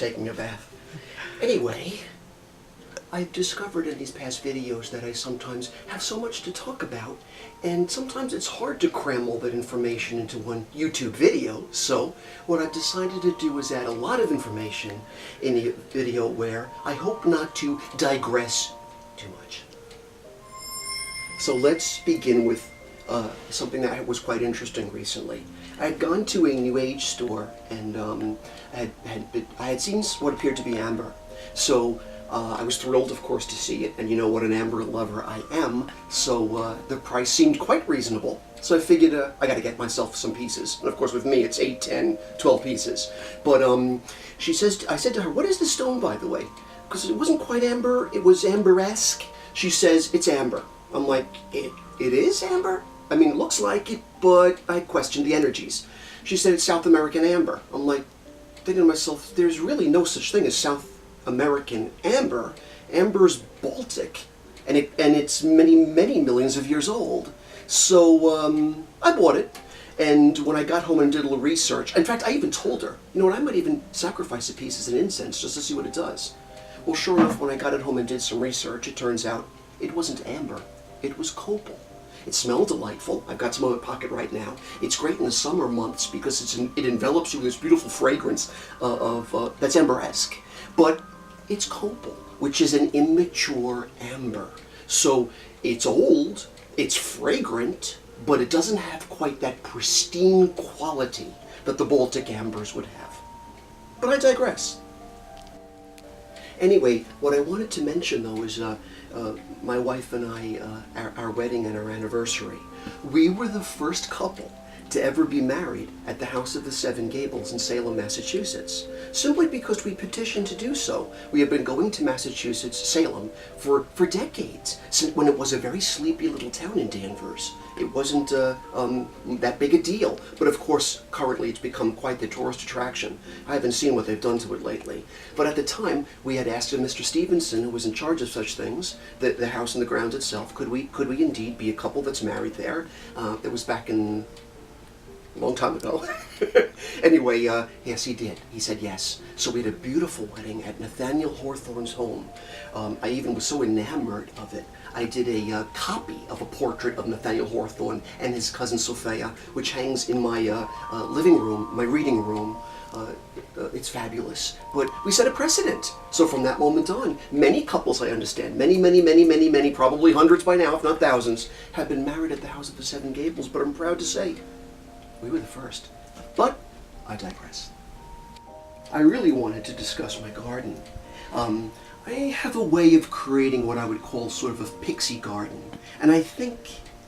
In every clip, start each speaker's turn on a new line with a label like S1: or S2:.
S1: taking a bath. Anyway, I've discovered in these past videos that I sometimes have so much to talk about, and sometimes it's hard to cram all that information into one YouTube video. So what I've decided to do is add a lot of information in a video where I hope not to digress too much. So let's begin with something that was quite interesting recently. I had gone to a New Age store, and I had seen what appeared to be amber. So I was thrilled, of course, to see it, and you know what an amber lover I am, so the price seemed quite reasonable. So I figured I got to get myself some pieces. And of course with me it's 8, 10, 12 pieces. But I said to her, what is the stone, by the way? Because it wasn't quite amber, it was amber-esque. She says, it's amber. I'm like, it is amber? I mean, it looks like it, but I questioned the energies. She said it's South American amber. I'm like, thinking to myself, there's really no such thing as South American amber. Amber's Baltic, and it's many millions of years old. So I bought it, and when I got home and did a little research, in fact I even told her, you know what, I might even sacrifice a piece as an incense just to see what it does. Well, sure enough, when I got it home and did some research, it turns out it wasn't amber, it was copal. It smelled delightful. I've got some in my pocket right now. It's great in the summer months because it envelops you with this beautiful fragrance that's amber-esque. But it's copal, which is an immature amber. So it's old, it's fragrant, but it doesn't have quite that pristine quality that the Baltic ambers would have. But I digress. Anyway, what I wanted to mention though is my wife and I, our wedding and our anniversary. We were the first couple to ever be married at the House of the Seven Gables in Salem, Massachusetts, simply because we petitioned to do so. We have been going to Massachusetts, Salem, for decades, since when it was a very sleepy little town in Danvers. It wasn't that big a deal, but of course, currently it's become quite the tourist attraction. I haven't seen what they've done to it lately. But at the time, we had asked Mr. Stevenson, who was in charge of such things, the house and the grounds itself, could we indeed be a couple that's married there? It was back in a long time ago. Anyway, yes, he did. He said yes. So we had a beautiful wedding at Nathaniel Hawthorne's home. I even was so enamored of it, I did a copy of a portrait of Nathaniel Hawthorne and his cousin Sophia, which hangs in my living room, my reading room. It's fabulous. But we set a precedent. So from that moment on, many couples, I understand, many, probably hundreds by now, if not thousands, have been married at the House of the Seven Gables, but I'm proud to say, we were the first. But I digress. I really wanted to discuss my garden. I have a way of creating what I would call sort of a pixie garden. And I think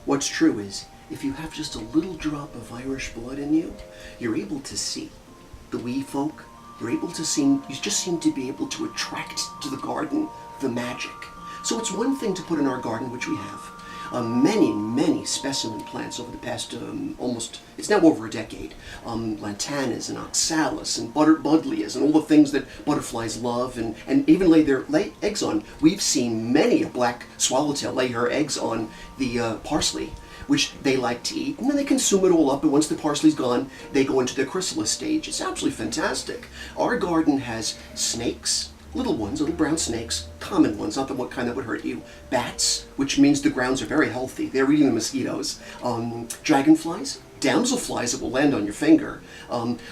S1: what's true is, if you have just a little drop of Irish blood in you, you're able to see the wee folk. You just seem to be able to attract to the garden the magic. So it's one thing to put in our garden, which we have. Many specimen plants over the past it's now over a decade. Lantanas and oxalis and buddleias and all the things that butterflies love and even lay eggs on. We've seen many a black swallowtail lay her eggs on the parsley, which they like to eat, and then they consume it all up, and once the parsley's gone, they go into the chrysalis stage. It's absolutely fantastic. Our garden has snakes, little ones, little brown snakes, common ones, not the what kind that would hurt you. Bats, which means the grounds are very healthy. They're eating the mosquitoes. Dragonflies, damselflies that will land on your finger.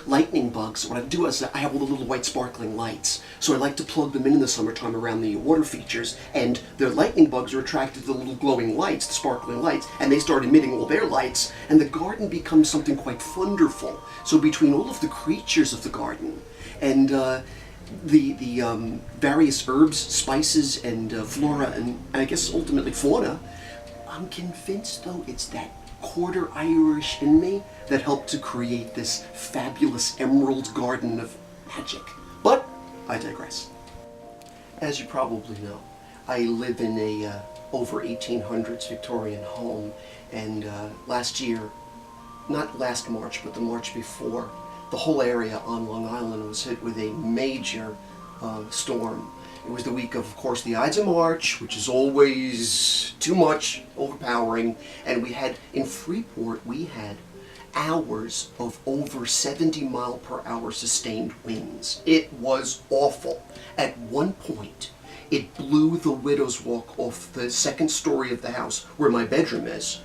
S1: Lightning bugs. What I do is I have all the little white sparkling lights. So I like to plug them in the summertime around the water features, and the lightning bugs are attracted to the little glowing lights, the sparkling lights, and they start emitting all their lights, and the garden becomes something quite wonderful. So between all of the creatures of the garden and the various herbs, spices, and flora, and I guess ultimately fauna, I'm convinced though it's that quarter Irish in me that helped to create this fabulous emerald garden of magic. But I digress. As you probably know, I live in a over 1800s Victorian home, and last year, not last March, but the March before, the whole area on Long Island was hit with a major storm. It was the week of course, the Ides of March, which is always too much, overpowering, and we had, in Freeport, we had hours of over 70-mile-per-hour sustained winds. It was awful. At one point, it blew the widow's walk off the second story of the house where my bedroom is.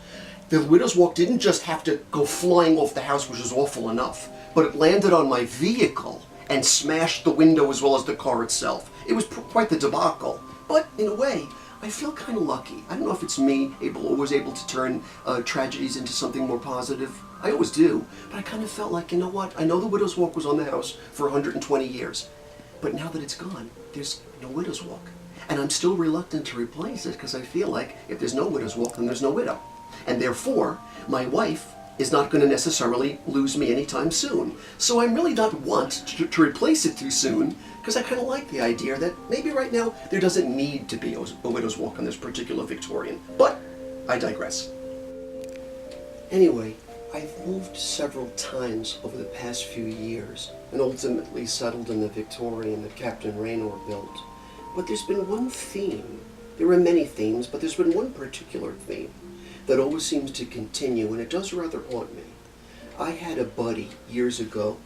S1: The widow's walk didn't just have to go flying off the house, which is awful enough, but it landed on my vehicle and smashed the window as well as the car itself. It was quite the debacle. But in a way, I feel kind of lucky. I don't know if it's me always able to turn tragedies into something more positive. I always do. But I kind of felt like, you know what? I know the widow's walk was on the house for 120 years. But now that it's gone, there's no widow's walk. And I'm still reluctant to replace it because I feel like if there's no widow's walk, then there's no widow. And therefore, my wife is not going to necessarily lose me anytime soon. So I'm really not want to replace it too soon, because I kind of like the idea that maybe right now there doesn't need to be a widow's walk on this particular Victorian. But I digress. Anyway, I've moved several times over the past few years and ultimately settled in the Victorian that Captain Raynor built. But there's been one theme. There are many themes, but there's been one particular theme that always seems to continue, and it does rather haunt me. I had a buddy years ago,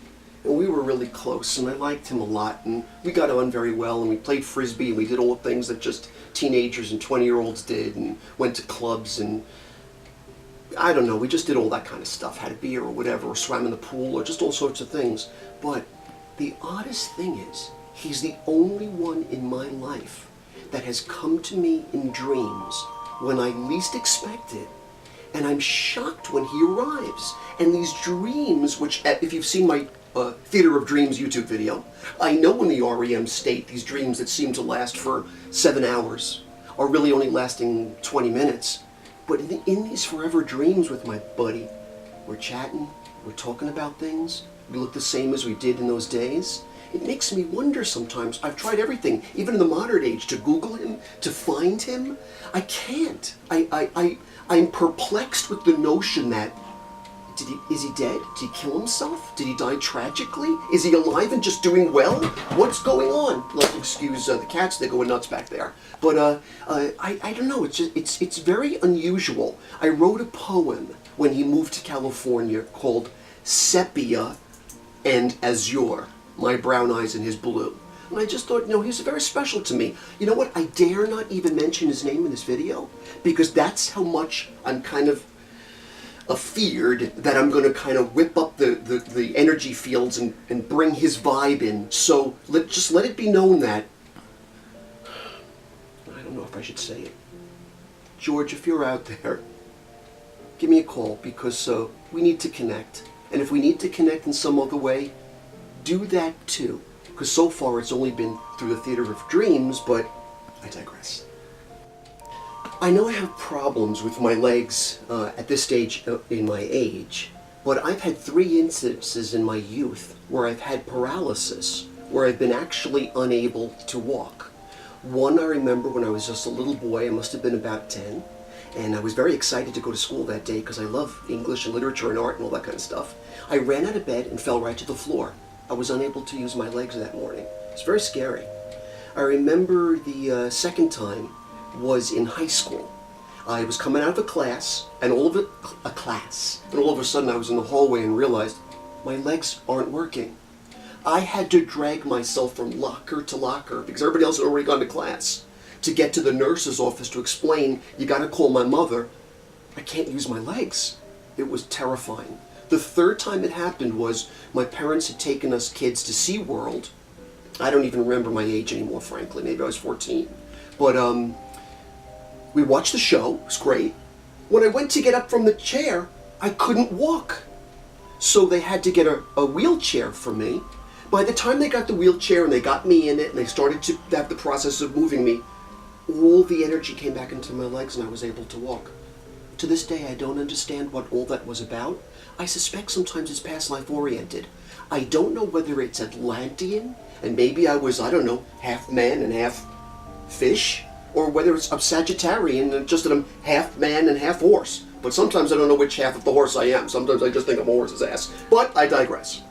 S1: and we were really close, and I liked him a lot, and we got on very well, and we played Frisbee, and we did all the things that just teenagers and 20-year-olds did, and went to clubs, and I don't know, we just did all that kind of stuff, had a beer or whatever, or swam in the pool, or just all sorts of things. But the oddest thing is, he's the only one in my life that has come to me in dreams when I least expect it, and I'm shocked when he arrives. And these dreams, which, if you've seen my Theater of Dreams YouTube video, I know in the REM state, these dreams that seem to last for 7 hours are really only lasting 20 minutes. But in these forever dreams with my buddy, we're chatting, we're talking about things, we look the same as we did in those days. It makes me wonder sometimes. I've tried everything, even in the modern age, to Google him, to find him. I can't. I'm perplexed with the notion that, is he dead? Did he kill himself? Did he die tragically? Is he alive and just doing well? What's going on? Let's excuse the cats, they're going nuts back there. But I don't know, it's very unusual. I wrote a poem when he moved to California called Sepia and Azure. My brown eyes and his blue. And I just thought, no, he's very special to me. You know what? I dare not even mention his name in this video, because that's how much I'm kind of afeared that I'm going to kind of whip up the energy fields and bring his vibe in. So just let it be known that, I don't know if I should say it. George, if you're out there, give me a call, because we need to connect. And if we need to connect in some other way, do that too, because so far it's only been through the Theater of Dreams, but I digress. I know I have problems with my legs at this stage in my age, but I've had 3 instances in my youth where I've had paralysis, where I've been actually unable to walk. One I remember when I was just a little boy, I must have been about 10, and I was very excited to go to school that day because I love English and literature and art and all that kind of stuff. I ran out of bed and fell right to the floor. I was unable to use my legs that morning. It's very scary. I remember the second time was in high school. I was coming out of a class, and all of a sudden I was in the hallway and realized my legs aren't working. I had to drag myself from locker to locker because everybody else had already gone to class to get to the nurse's office to explain, you gotta call my mother. I can't use my legs. It was terrifying. The third time it happened was my parents had taken us kids to SeaWorld. I don't even remember my age anymore, frankly. Maybe I was 14. But we watched the show. It was great. When I went to get up from the chair, I couldn't walk. So they had to get a wheelchair for me. By the time they got the wheelchair and they got me in it and they started to have the process of moving me, all the energy came back into my legs and I was able to walk. To this day, I don't understand what all that was about. I suspect sometimes it's past life oriented. I don't know whether it's Atlantean, and maybe I was, I don't know, half man and half fish, or whether it's Sagittarian and just that I'm half man and half horse. But sometimes I don't know which half of the horse I am. Sometimes I just think I'm a horse's ass. But I digress.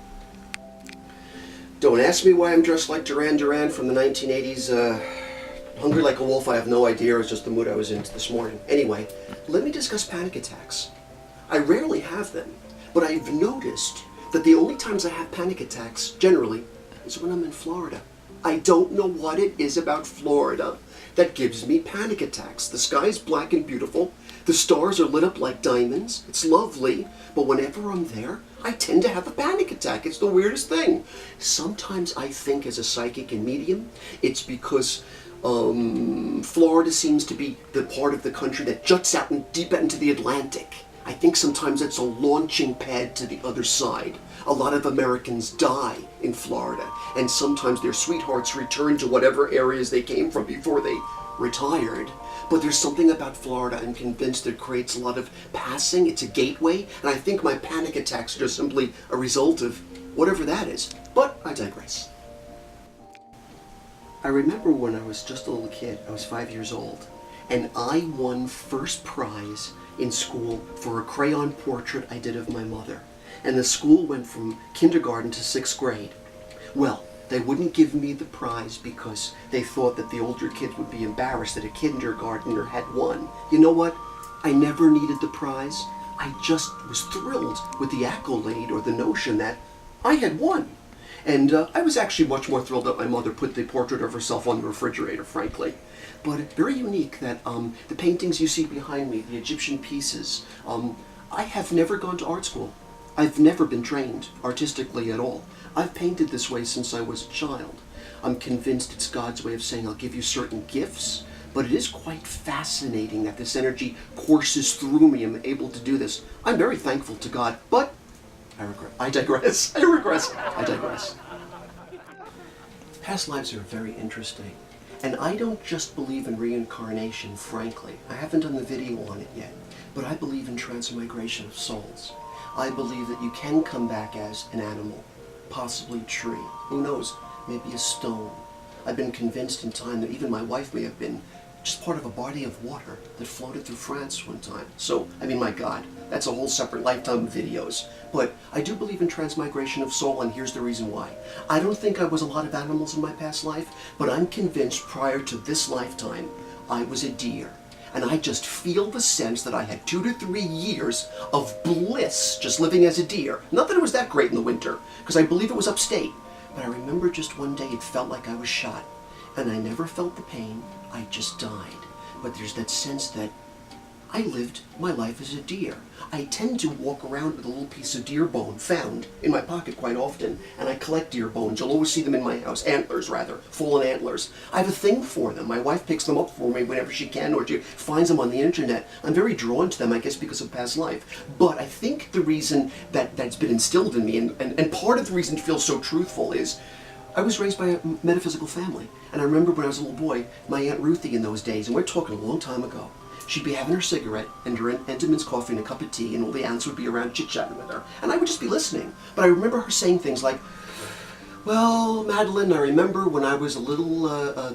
S1: Don't ask me why I'm dressed like Duran Duran from the 1980s. Hungry like a wolf, I have no idea. It was just the mood I was in this morning. Anyway, let me discuss panic attacks. I rarely have them. But I've noticed that the only times I have panic attacks, generally, is when I'm in Florida. I don't know what it is about Florida that gives me panic attacks. The sky is black and beautiful. The stars are lit up like diamonds. It's lovely. But whenever I'm there, I tend to have a panic attack. It's the weirdest thing. Sometimes I think as a psychic and medium, it's because Florida seems to be the part of the country that juts out and deep into the Atlantic. I think sometimes it's a launching pad to the other side. A lot of Americans die in Florida, and sometimes their sweethearts return to whatever areas they came from before they retired. But there's something about Florida, I'm convinced, that creates a lot of passing. It's a gateway, and I think my panic attacks are just simply a result of whatever that is. But I digress. I remember when I was just a little kid, I was 5 years old, and I won first prize in school for a crayon portrait I did of my mother. And the school went from kindergarten to 6th grade. Well, they wouldn't give me the prize because they thought that the older kids would be embarrassed that a kindergartner had won. You know what? I never needed the prize. I just was thrilled with the accolade or the notion that I had won. And I was actually much more thrilled that my mother put the portrait of herself on the refrigerator, frankly. But very unique that the paintings you see behind me, the Egyptian pieces, I have never gone to art school. I've never been trained artistically at all. I've painted this way since I was a child. I'm convinced it's God's way of saying I'll give you certain gifts, but it is quite fascinating that this energy courses through me and I'm able to do this. I'm very thankful to God, but I digress. I digress. Past lives are very interesting. And I don't just believe in reincarnation, frankly. I haven't done the video on it yet, but I believe in transmigration of souls. I believe that you can come back as an animal, possibly a tree, who knows, maybe a stone. I've been convinced in time that even my wife may have been just part of a body of water that floated through France one time. So, I mean, my God, that's a whole separate lifetime of videos. But I do believe in transmigration of soul, and here's the reason why. I don't think I was a lot of animals in my past life, but I'm convinced prior to this lifetime, I was a deer. And I just feel the sense that I had 2 to 3 years of bliss just living as a deer. Not that it was that great in the winter, because I believe it was upstate. But I remember just one day it felt like I was shot. And I never felt the pain, I just died. But there's that sense that I lived my life as a deer. I tend to walk around with a little piece of deer bone found in my pocket quite often, and I collect deer bones. You'll always see them in my house. Antlers, rather. Fallen antlers. I have a thing for them. My wife picks them up for me whenever she can, or she finds them on the internet. I'm very drawn to them, I guess, because of past life. But I think the reason that's been instilled in me, and part of the reason it feels so truthful is I was raised by a metaphysical family. And I remember when I was a little boy, my Aunt Ruthie in those days, and we're talking a long time ago, she'd be having her cigarette and her Entenmann's coffee and a cup of tea, and all the aunts would be around chit-chatting with her. And I would just be listening. But I remember her saying things like, well, Madeline, I remember when I was a little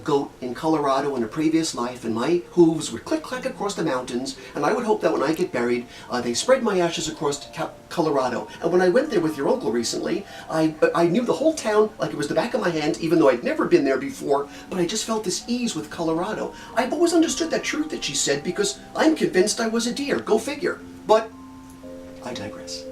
S1: goat in Colorado in a previous life, and my hooves would click-clack across the mountains, and I would hope that when I get buried, they spread my ashes across Colorado. And when I went there with your uncle recently, I knew the whole town like it was the back of my hand, even though I'd never been there before, but I just felt this ease with Colorado. I've always understood that truth that she said because I'm convinced I was a deer. Go figure. But I digress.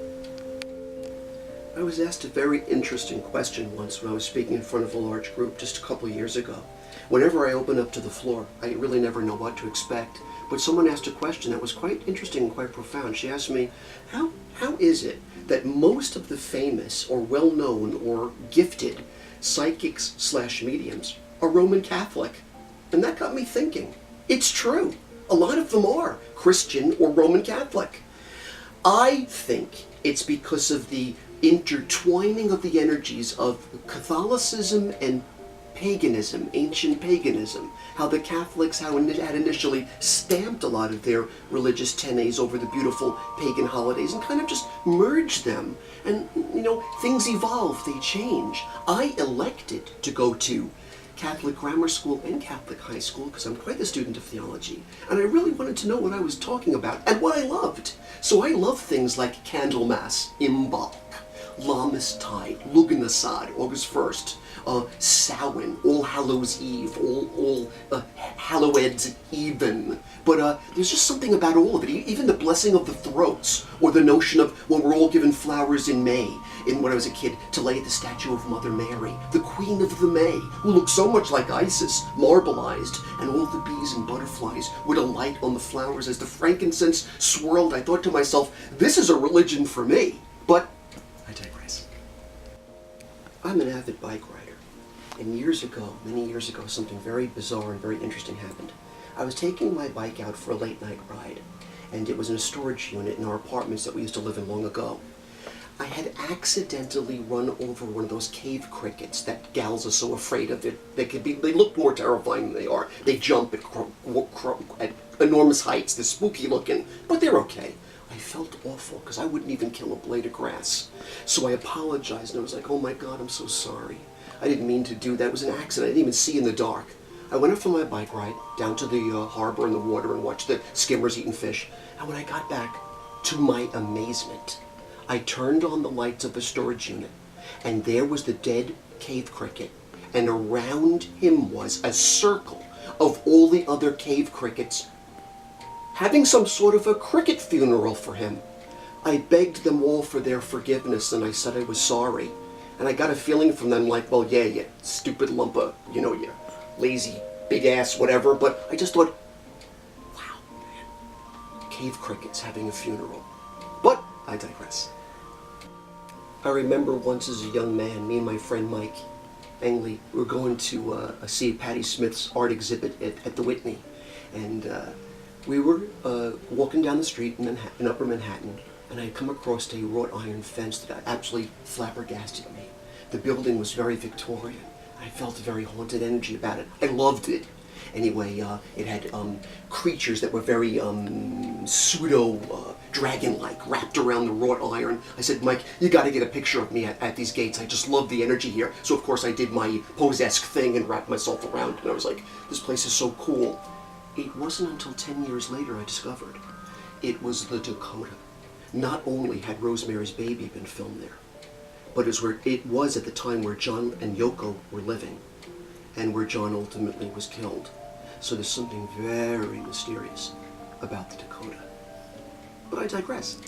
S1: I was asked a very interesting question once when I was speaking in front of a large group just a couple of years ago. Whenever I open up to the floor, I really never know what to expect. But someone asked a question that was quite interesting and quite profound. She asked me, how is it that most of the famous or well-known or gifted psychics/mediums are Roman Catholic? And that got me thinking. It's true. A lot of them are Christian or Roman Catholic. I think it's because of the intertwining of the energies of Catholicism and paganism, ancient paganism, how the Catholics had initially stamped a lot of their religious tenets over the beautiful pagan holidays and kind of just merged them. And, you know, things evolve, they change. I elected to go to Catholic grammar school and Catholic high school because I'm quite a student of theology, and I really wanted to know what I was talking about and what I loved. So I love things like Candlemas, Imbolc, Lammas Tide, Lugnasad, August 1st, Samhain, All Hallows Eve, all Halloweds Even. But there's just something about all of it, even the blessing of the throats, or the notion of when we're all given flowers in May, when I was a kid, to lay at the statue of Mother Mary, the Queen of the May, who looked so much like Isis, marbleized, and all the bees and butterflies would alight on the flowers as the frankincense swirled. I thought to myself, this is a religion for me. But I digress. I'm an avid bike rider, and years ago, many years ago, something very bizarre and very interesting happened. I was taking my bike out for a late night ride, and it was in a storage unit in our apartments that we used to live in long ago. I had accidentally run over one of those cave crickets that gals are so afraid of. They look more terrifying than they are. They jump at enormous heights. They're spooky looking, but they're okay. I felt awful because I wouldn't even kill a blade of grass. So I apologized and I was like, oh my God, I'm so sorry. I didn't mean to do that. It was an accident. I didn't even see in the dark. I went up for my bike ride down to the harbor and the water and watched the skimmers eating fish. And when I got back, to my amazement, I turned on the lights of the storage unit, and there was the dead cave cricket, and around him was a circle of all the other cave crickets having some sort of a cricket funeral for him. I begged them all for their forgiveness, and I said I was sorry. And I got a feeling from them like, well, yeah, you stupid lump of, you lazy, big ass, whatever. But I just thought, wow, man, cave crickets having a funeral. But I digress. I remember once as a young man, me and my friend Mike Engley were going to see Patti Smith's art exhibit at the Whitney. And we were walking down the street in Upper Manhattan, and I had come across a wrought iron fence that absolutely flabbergasted me. The building was very Victorian. I felt a very haunted energy about it. I loved it. Anyway, it had creatures that were very pseudo-dragon-like, wrapped around the wrought iron. I said, Mike, you got to get a picture of me at these gates. I just love the energy here. So, of course, I did my pose-esque thing and wrapped myself around, and I was like, this place is so cool. It wasn't until 10 years later I discovered it was the Dakota. Not only had Rosemary's Baby been filmed there, but it was at the time where John and Yoko were living, and where John ultimately was killed. So there's something very mysterious about the Dakota. But I digress.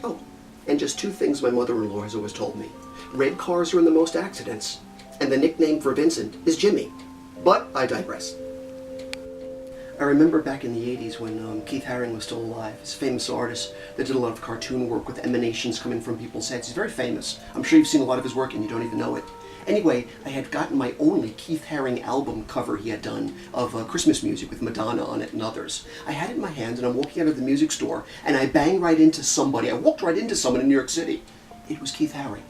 S1: Oh, and just two things my mother-in-law has always told me. Red cars are in the most accidents, and the nickname for Vincent is Jimmy. But I digress. I remember back in the 80s when Keith Haring was still alive. He's a famous artist that did a lot of cartoon work with emanations coming from people's heads. He's very famous. I'm sure you've seen a lot of his work and you don't even know it. Anyway, I had gotten my only Keith Haring album cover he had done of Christmas music with Madonna on it and others. I had it in my hands and I'm walking out of the music store and I banged right into somebody. I walked right into someone in New York City. It was Keith Haring.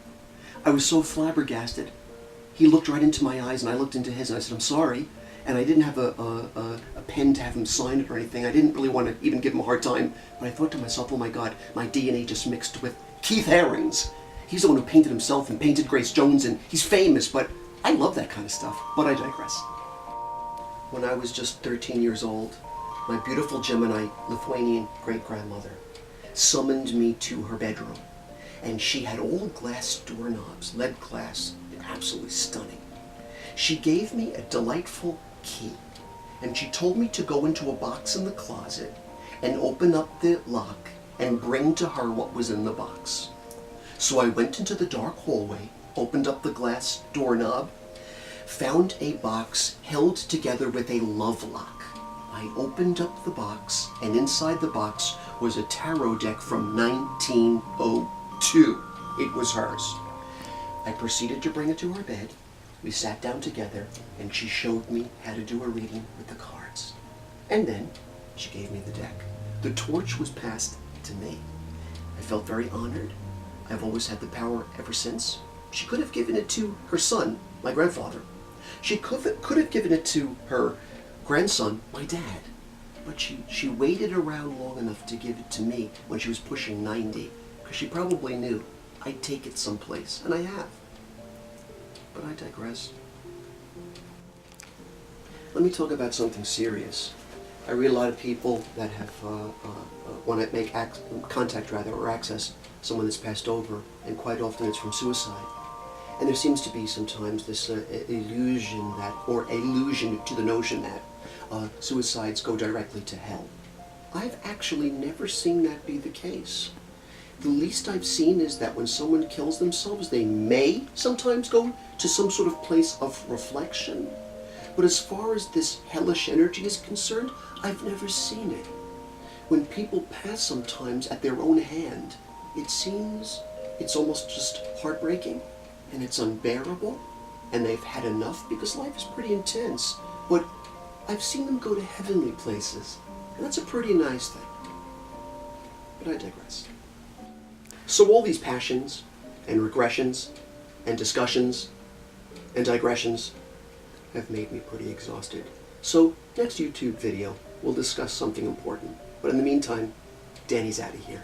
S1: I was so flabbergasted. He looked right into my eyes and I looked into his and I said, I'm sorry. And I didn't have a pen to have him sign it or anything. I didn't really want to even give him a hard time. But I thought to myself, oh my God, my DNA just mixed with Keith Haring's. He's the one who painted himself and painted Grace Jones, and he's famous, but I love that kind of stuff. But I digress. When I was just 13 years old, my beautiful Gemini Lithuanian great-grandmother summoned me to her bedroom. And she had all glass doorknobs, lead glass, absolutely stunning. She gave me a delightful key, and she told me to go into a box in the closet and open up the lock and bring to her what was in the box. So I went into the dark hallway, opened up the glass doorknob, found a box held together with a love lock. I opened up the box, and inside the box was a tarot deck from 1902. It was hers. I proceeded to bring it to her bed. We sat down together, and she showed me how to do a reading with the cards. And then she gave me the deck. The torch was passed to me. I felt very honored. I've always had the power ever since. She could have given it to her son, my grandfather. She could have given it to her grandson, my dad. But she waited around long enough to give it to me when she was pushing 90, because she probably knew I'd take it someplace, and I have. But I digress. Let me talk about something serious. I read a lot of people that have want to make contact or access someone that's passed over, and quite often it's from suicide. And there seems to be sometimes this illusion to the notion that suicides go directly to hell. I've actually never seen that be the case. The least I've seen is that when someone kills themselves, they may sometimes go to some sort of place of reflection. But as far as this hellish energy is concerned, I've never seen it. When people pass sometimes at their own hand, it seems it's almost just heartbreaking, and it's unbearable, and they've had enough because life is pretty intense. But I've seen them go to heavenly places, and that's a pretty nice thing. But I digress. So all these passions, and regressions, and discussions, and digressions have made me pretty exhausted. So next YouTube video, we'll discuss something important. But in the meantime, Danny's out of here.